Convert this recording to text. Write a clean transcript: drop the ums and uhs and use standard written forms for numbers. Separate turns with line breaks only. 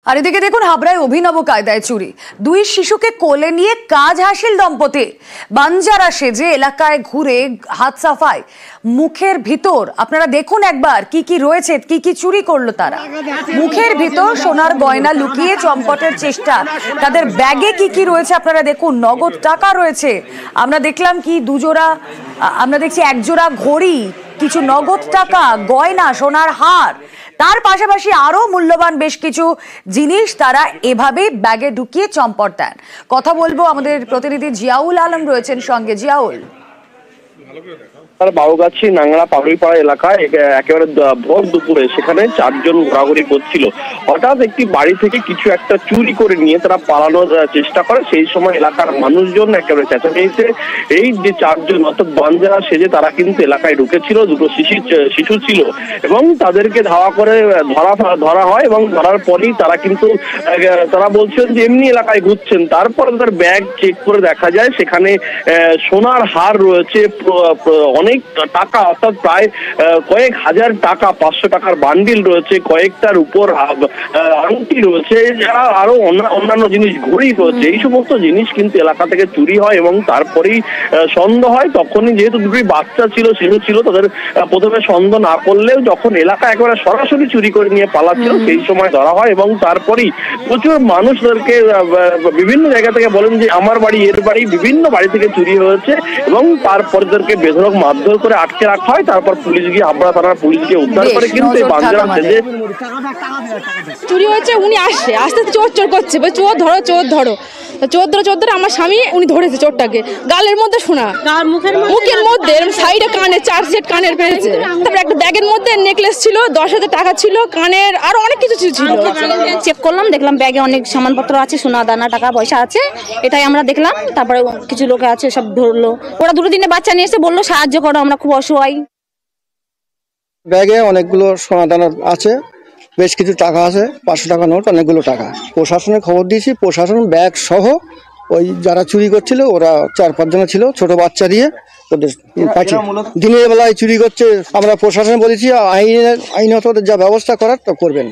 আর এদিকে দেখুন হাবড়ায় অভিনব কায়দায় চুরি, দুই শিশুকে কোলে নিয়ে কাজ হাসিল দম্পতি। বাঞ্জারা সেজে এলাকায় ঘুরে হাত সাফাই, মুখের ভিতর আপনারা দেখুন একবার কি কি রয়েছে, কি কি চুরি করলো তারা। মুখের ভিতর সোনার গয়না লুকিয়ে চম্পটের চেষ্টা। তাদের ব্যাগে কি কি রয়েছে আপনারা দেখুন, নগদ টাকা রয়েছে, আমরা দেখলাম কি দুজোড়া, আমরা দেখছি একজোড়া ঘড়ি, কিছু নগদ টাকা, গয়না, সোনার হার, তার পাশাপাশি আরো মূল্যবান বেশ কিছু জিনিস তারা এভাবে ব্যাগে ঢুকিয়ে চম্পট দেন। কথা বলবো, আমাদের প্রতিনিধি জিয়াউল আলম রয়েছেন সঙ্গে। জিয়াউল,
বাউগাছি নাংড়া পাবড়িপাড়া এলাকায় একেবারে ভোর দুপুরে সেখানে চারজন ঘোরাঘুরি করছিল। হঠাৎ একটি বাড়ি থেকে কিছু একটা চুরি করে নিয়ে তারা পালানোর চেষ্টা করে। সেই সময় এলাকার মানুষজন একেবারে চেঁচামেচিতে এই যে চারজন অর্থাৎ বাঞ্জারা সেজে তারা কিন্তু এলাকায় ঢুকেছিল, দুটো শিশু ছিল এবং তাদেরকে ধাওয়া করে ধরা হয় এবং ধরার পরেই তারা কিন্তু তারা বলছেন যে এমনি এলাকায় ঘুরছেন। তারপরে তাদের ব্যাগ চেক করে দেখা যায় সেখানে সোনার হার রয়েছে, অনেক টাকা অর্থাৎ প্রায় কয়েক হাজার টাকা, 500 টাকার বান্ডিল রয়েছে, কয়েকটার উপর আংটি রয়েছে, যারা আরো অন্যান্য জিনিস, ঘড়ি রয়েছে। এই সমস্ত জিনিস কিন্তু এলাকা থেকে চুরি হয় এবং তারপরেই সন্দেহ হয়। তখনই যেহেতু দুটি বাচ্চা ছিল, শিশু ছিল, তাদের প্রথমে সন্দেহ না করলেও যখন এলাকা একেবারে সরাসরি চুরি করে নিয়ে পালাচ্ছিল সেই সময় ধরা হয় এবং তারপরেই প্রচুর মানুষ তাদেরকে বিভিন্ন জায়গা থেকে বলেন যে আমার বাড়ি, এর বাড়ি, বিভিন্ন বাড়ি থেকে চুরি হয়েছে এবং তারপর তাদেরকে বেধড়ক মারধর করে আটকে রাখা হয়। তারপর পুলিশ গিয়ে হাবড়া থানার পুলিশ গিয়ে উদ্ধার করে। কিন্তু এই বাঞ্জারা সেজে
চুরি হয়েছে, উনি আসছে আস্তে চোর করছে, চোর ধরো চোর ধরো, চোর ধরে আমার স্বামী উনি ধরেছে চোরটাকে, গালের মধ্যে শোনা, মুখের মধ্যে সাইডে কানে 4 সেট কানের পেয়েছে, তারপরে একটা ব্যাগের মধ্যে নেকলেস ছিল, 10,000 টাকা ছিল, কানের আরো অনেক কিছু ছিল।
চেক করলাম, দেখলাম ব্যাগে অনেক সামানপত্র আছে, সোনা দানা টাকা পয়সা আছে, এটাই আমরা দেখলাম। তারপরে কিছু লোক আছে সব ধরলো, ওরা 2 দিনে বাচ্চা নিয়ে এসে বললো সাহায্য করো, আমরা খুব অসহায়।
ব্যাগে অনেকগুলো সোনা দানা আছে, বেশ কিছু টাকা আছে, 500 টাকা নোট, অনেকগুলো টাকা। প্রশাসনে খবর দিয়েছি, প্রশাসন ব্যাগ সহ ওই যারা চুরি করছিল ওরা 4-5 জন ছিল, ছোট বাচ্চা দিয়ে ওদের পাঠিয়ে দিনের বেলায় চুরি করছে। আমরা প্রশাসনে বলেছি আইনত যা ব্যবস্থা করার তা করবেন।